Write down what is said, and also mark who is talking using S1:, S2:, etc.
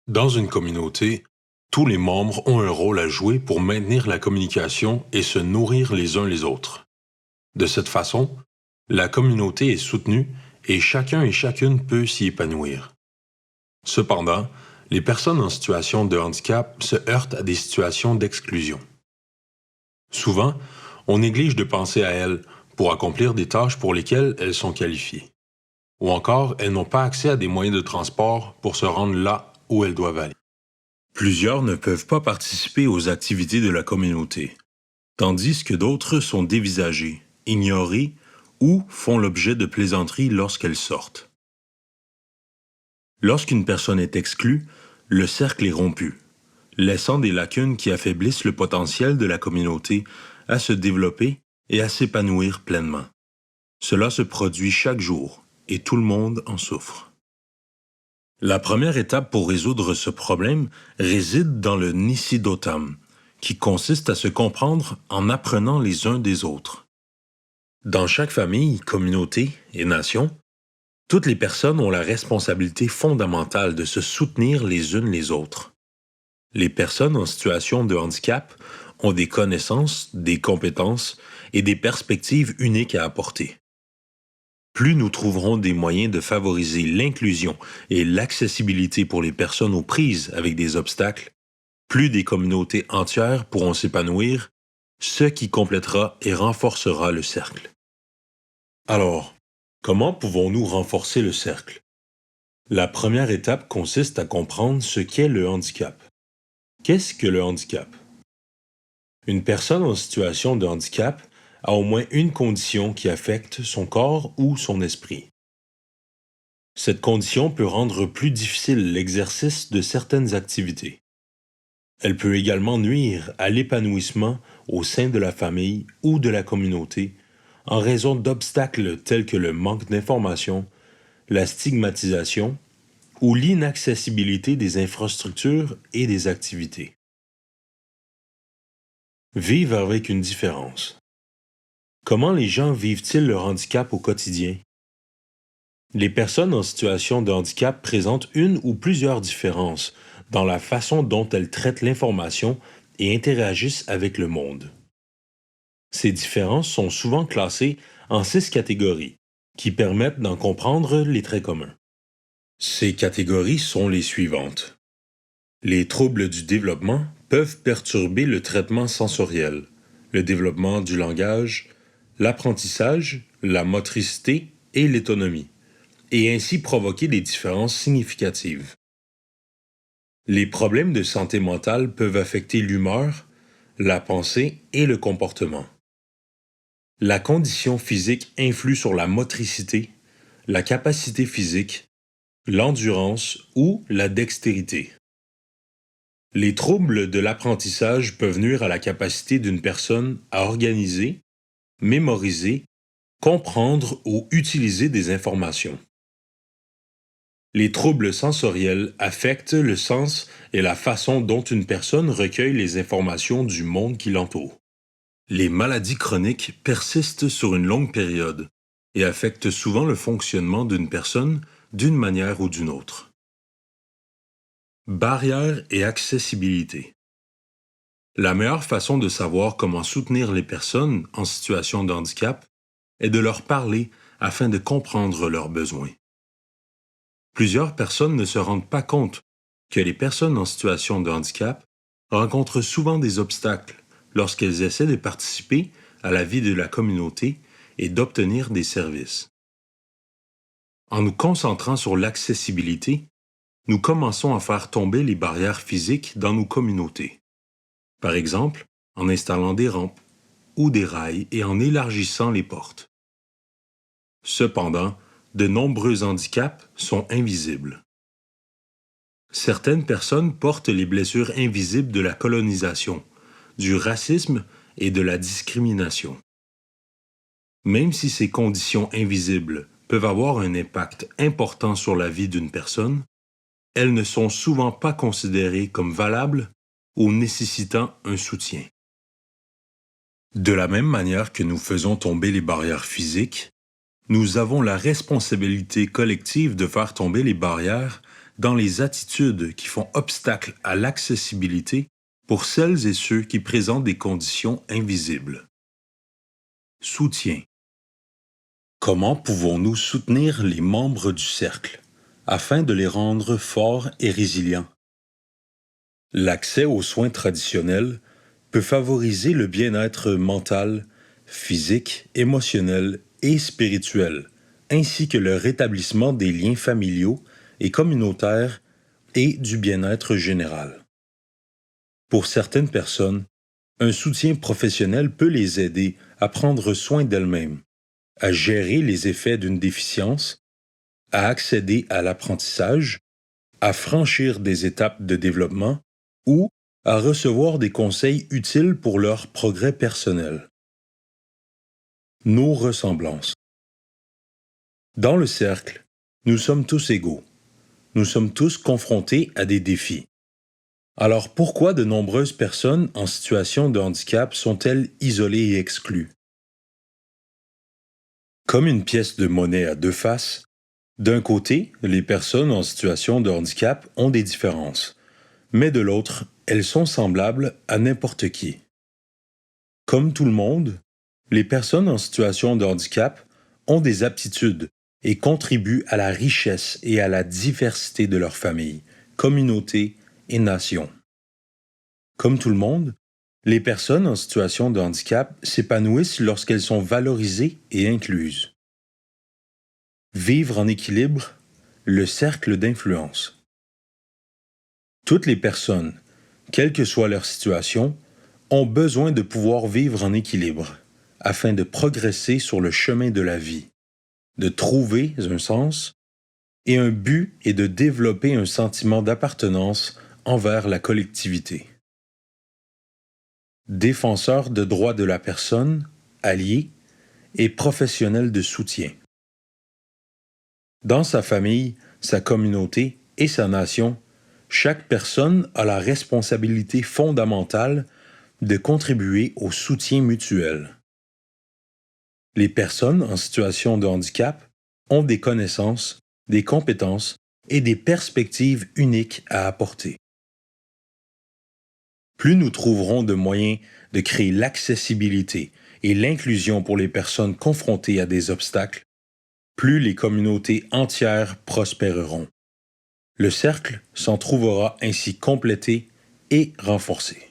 S1: Dans une communauté, tous les membres ont un rôle à jouer pour maintenir la communication et se nourrir les uns les autres. De cette façon, la communauté est soutenue et chacun et chacune peut s'y épanouir. Cependant, les personnes en situation de handicap se heurtent à des situations d'exclusion. Souvent, on néglige de penser à elles pour accomplir des tâches pour lesquelles elles sont qualifiées. Ou encore, elles n'ont pas accès à des moyens de transport pour se rendre là où elles doivent aller. Plusieurs ne peuvent pas participer aux activités de la communauté, tandis que d'autres sont dévisagées, ignorées ou font l'objet de plaisanteries lorsqu'elles sortent. Lorsqu'une personne est exclue, le cercle est rompu, laissant des lacunes qui affaiblissent le potentiel de la communauté à se développer et à s'épanouir pleinement. Cela se produit chaque jour et tout le monde en souffre. La première étape pour résoudre ce problème réside dans le Nisidotam, qui consiste à se comprendre en apprenant les uns des autres. Dans chaque famille, communauté et nation, toutes les personnes ont la responsabilité fondamentale de se soutenir les unes les autres. Les personnes en situation de handicap ont des connaissances, des compétences et des perspectives uniques à apporter. Plus nous trouverons des moyens de favoriser l'inclusion et l'accessibilité pour les personnes aux prises avec des obstacles, plus des communautés entières pourront s'épanouir, ce qui complétera et renforcera le cercle. Alors, comment pouvons-nous renforcer le cercle? La première étape consiste à comprendre ce qu'est le handicap. Qu'est-ce que le handicap? Une personne en situation de handicap a au moins une condition qui affecte son corps ou son esprit. Cette condition peut rendre plus difficile l'exercice de certaines activités. Elle peut également nuire à l'épanouissement au sein de la famille ou de la communauté en raison d'obstacles tels que le manque d'information, la stigmatisation ou l'inaccessibilité des infrastructures et des activités. Vivre avec une différence. Comment les gens vivent-ils leur handicap au quotidien? Les personnes en situation de handicap présentent une ou plusieurs différences dans la façon dont elles traitent l'information et interagissent avec le monde. Ces différences sont souvent classées en 6 catégories, qui permettent d'en comprendre les traits communs. Ces catégories sont les suivantes. Les troubles du développement peuvent perturber le traitement sensoriel, le développement du langage, l'apprentissage, la motricité et l'autonomie, et ainsi provoquer des différences significatives. Les problèmes de santé mentale peuvent affecter l'humeur, la pensée et le comportement. La condition physique influe sur la motricité, la capacité physique, l'endurance ou la dextérité. Les troubles de l'apprentissage peuvent nuire à la capacité d'une personne à organiser, mémoriser, comprendre ou utiliser des informations. Les troubles sensoriels affectent le sens et la façon dont une personne recueille les informations du monde qui l'entoure. Les maladies chroniques persistent sur une longue période et affectent souvent le fonctionnement d'une personne d'une manière ou d'une autre. Barrières et accessibilité. La meilleure façon de savoir comment soutenir les personnes en situation de handicap est de leur parler afin de comprendre leurs besoins. Plusieurs personnes ne se rendent pas compte que les personnes en situation de handicap rencontrent souvent des obstacles lorsqu'elles essaient de participer à la vie de la communauté et d'obtenir des services. En nous concentrant sur l'accessibilité, nous commençons à faire tomber les barrières physiques dans nos communautés. Par exemple, en installant des rampes ou des rails et en élargissant les portes. Cependant, de nombreux handicaps sont invisibles. Certaines personnes portent les blessures invisibles de la colonisation, du racisme et de la discrimination. Même si ces conditions invisibles peuvent avoir un impact important sur la vie d'une personne, elles ne sont souvent pas considérées comme valables ou nécessitant un soutien. De la même manière que nous faisons tomber les barrières physiques, nous avons la responsabilité collective de faire tomber les barrières dans les attitudes qui font obstacle à l'accessibilité pour celles et ceux qui présentent des conditions invisibles. Soutien. Comment pouvons-nous soutenir les membres du cercle afin de les rendre forts et résilients? L'accès aux soins traditionnels peut favoriser le bien-être mental, physique, émotionnel et spirituel, ainsi que le rétablissement des liens familiaux et communautaires et du bien-être général. Pour certaines personnes, un soutien professionnel peut les aider à prendre soin d'elles-mêmes, à gérer les effets d'une déficience, à accéder à l'apprentissage, à franchir des étapes de développement ou à recevoir des conseils utiles pour leur progrès personnel. Nos ressemblances. Dans le cercle, nous sommes tous égaux. Nous sommes tous confrontés à des défis. Alors pourquoi de nombreuses personnes en situation de handicap sont-elles isolées et exclues? Comme une pièce de monnaie à deux faces, d'un côté, les personnes en situation de handicap ont des différences, mais de l'autre, elles sont semblables à n'importe qui. Comme tout le monde, les personnes en situation de handicap ont des aptitudes et contribuent à la richesse et à la diversité de leur famille, communauté et nation. Comme tout le monde, les personnes en situation de handicap s'épanouissent lorsqu'elles sont valorisées et incluses. Vivre en équilibre, le cercle d'influence. Toutes les personnes, quelle que soit leur situation, ont besoin de pouvoir vivre en équilibre afin de progresser sur le chemin de la vie, de trouver un sens et un but et de développer un sentiment d'appartenance envers la collectivité. Défenseur de droits de la personne, allié et professionnel de soutien. Dans sa famille, sa communauté et sa nation, chaque personne a la responsabilité fondamentale de contribuer au soutien mutuel. Les personnes en situation de handicap ont des connaissances, des compétences et des perspectives uniques à apporter. Plus nous trouverons de moyens de créer l'accessibilité et l'inclusion pour les personnes confrontées à des obstacles, plus les communautés entières prospéreront. Le cercle s'en trouvera ainsi complété et renforcé.